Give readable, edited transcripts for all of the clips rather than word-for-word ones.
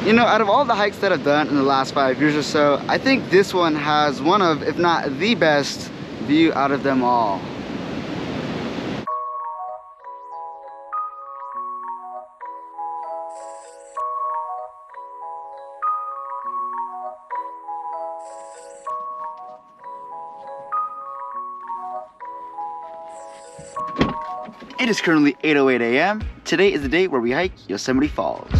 You know, out of all the hikes that I've done in the last 5 years or so, I think this one has one of, if not the best view out of them all. It is currently 8:08 a.m. Today is the day where we hike Yosemite Falls.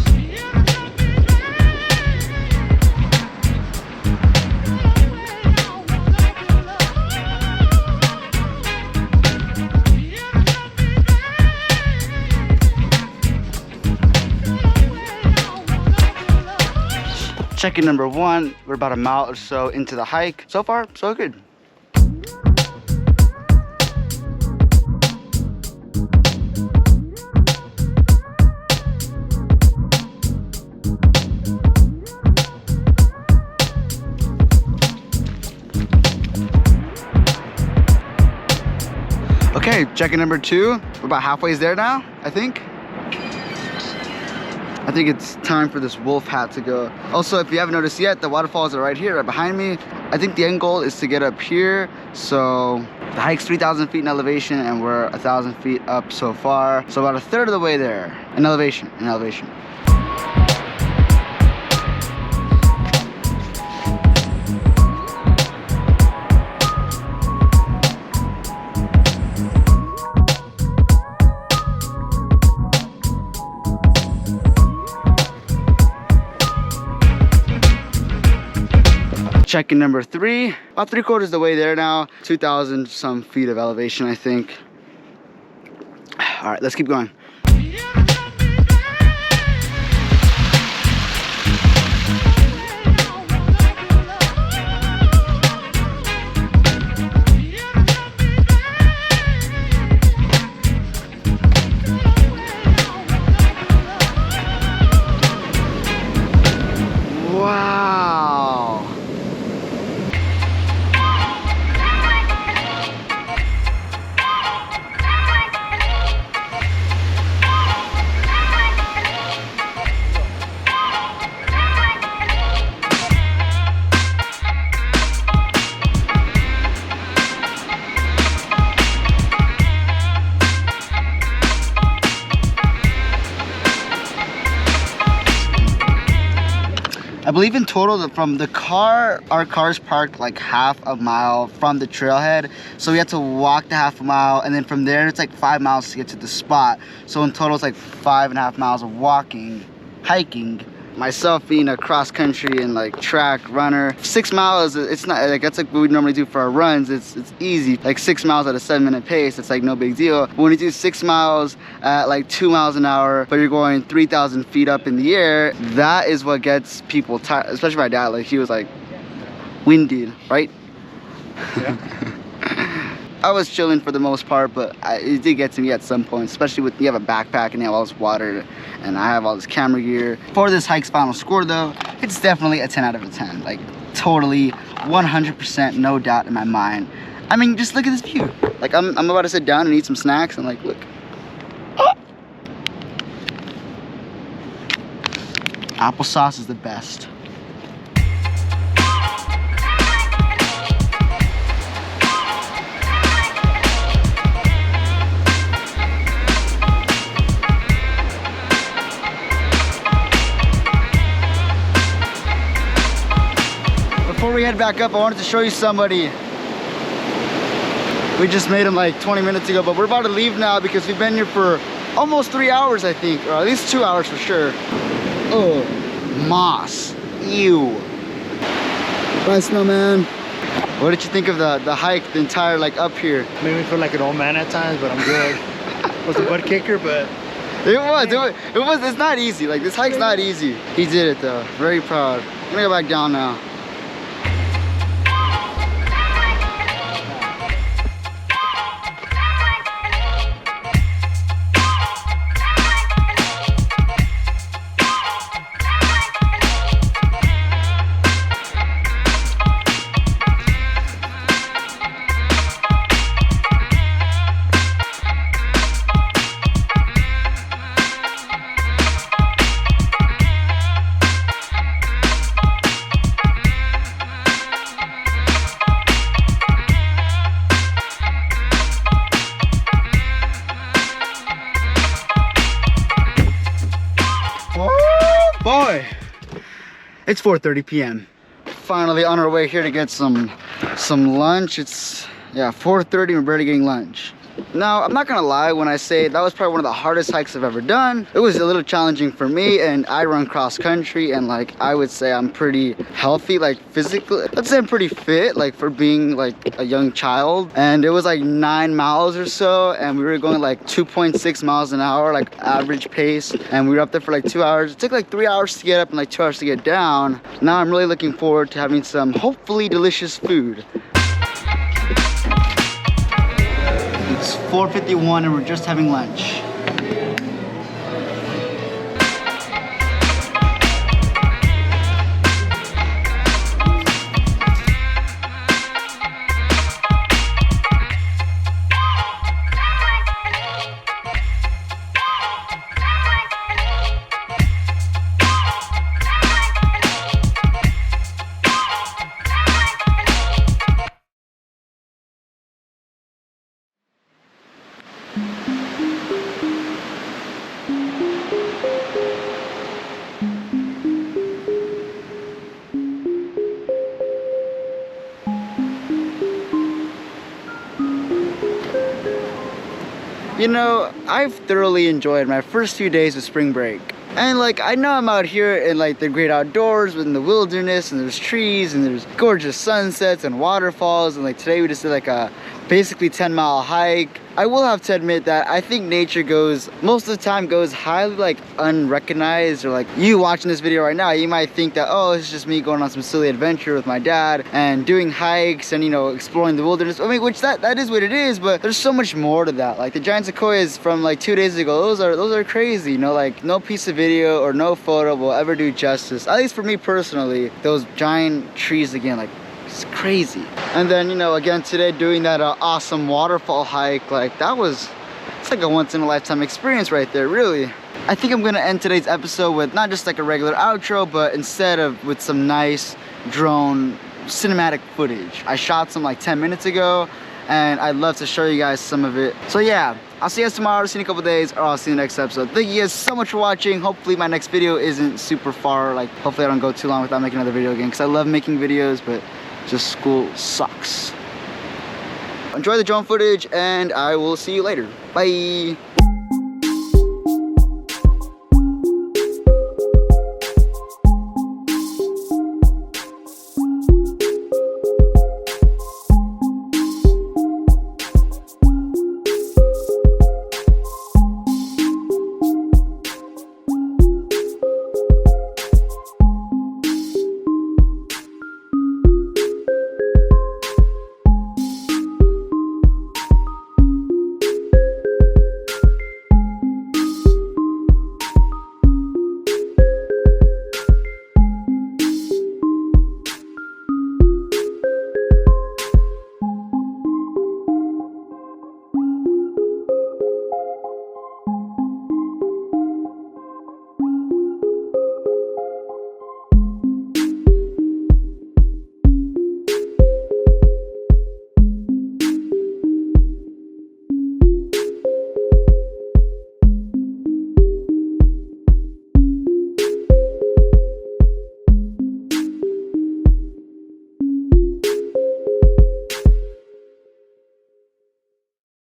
Check-in number 1, we're about a mile or so into the hike. So far, so good. Okay, check-in number 2. We're about halfway there now, I think. I think it's time for this wolf hat to go. Also, if you haven't noticed yet, the waterfalls are right here, right behind me. I think the end goal is to get up here. So the hike's 3,000 feet in elevation and we're 1,000 feet up so far. So about a third of the way there in elevation, Check-in number 3, about 3/4 the way there now, 2,000 some feet of elevation, I think. All right, let's keep going. Wow. I believe in total from the car, our car's parked like half a mile from the trailhead. So we had to walk the half a mile and then from there it's like 5 miles to get to the spot. So in total it's like 5.5 miles of walking, hiking. Myself being a cross country and like track runner, 6 miles, it's not like that's like what we normally do for our runs. It's easy, like 6 miles at a 7-minute pace, it's like no big deal. But when you do 6 miles at like 2 miles an hour, but you're going 3,000 feet up in the air, that is what gets people tired, especially my dad. Like he was like winded, right? Yeah. I was chilling for the most part, but it did get to me at some point, especially with you have a backpack and you have all this water and I have all this camera gear. For this hike's final score though, it's definitely a 10 out of a 10. Like totally 100% no doubt in my mind. I mean, just look at this view. Like I'm about to sit down and eat some snacks and like, look. Oh. Applesauce is the best. Before we head back up, I wanted to show you somebody. We just made him like 20 minutes ago, but we're about to leave now because we've been here for almost 3 hours, I think, or at least 2 hours for sure. Oh, moss. Ew. Bye, snowman. What did you think of the hike, the entire like up here? Made me feel like an old man at times, but I'm good. It was a butt kicker, but it's not easy. Like this hike's not easy. He did it though. Very proud. I'm gonna go back down now. Boy, it's 4:30 p.m. Finally on our way here to get some lunch. It's 4:30. We're barely getting lunch. Now, I'm not gonna lie when I say that was probably one of the hardest hikes I've ever done. It was a little challenging for me, and I run cross country, and like I would say I'm pretty healthy, like physically. Let's say I'm pretty fit, like for being like a young child. And it was like 9 miles or so, and we were going like 2.6 miles an hour, like average pace. And we were up there for like 2 hours. It took like 3 hours to get up and like 2 hours to get down. Now I'm really looking forward to having some hopefully delicious food. It's 4:51 and we're just having lunch. You know, I've thoroughly enjoyed my first few days of spring break. And like, I know I'm out here in like the great outdoors, in the wilderness, and there's trees, and there's gorgeous sunsets and waterfalls, and like today we just did like a basically 10-mile hike. I will have to admit that I think nature most of the time goes highly like unrecognized, or like you watching this video right now, you might think that, oh, it's just me going on some silly adventure with my dad and doing hikes and, you know, exploring the wilderness. I mean, which that is what it is, but there's so much more to that. Like the giant sequoias from like 2 days ago, those are crazy, you know, like no piece of video or no photo will ever do justice, at least for me personally. Those giant trees again, like, it's crazy. And then, you know, again today doing that awesome waterfall hike, like it's like a once-in-a-lifetime experience right there, really. I think I'm gonna end today's episode with not just like a regular outro, but with some nice drone cinematic footage. I shot some like 10 minutes ago, and I'd love to show you guys some of it. So yeah, I'll see you guys tomorrow, see you in a couple days, or I'll see you in the next episode. Thank you guys so much for watching. Hopefully my next video isn't super far, like hopefully I don't go too long without making another video again, because I love making videos, but just school sucks. Enjoy the drone footage, and I will see you later. Bye.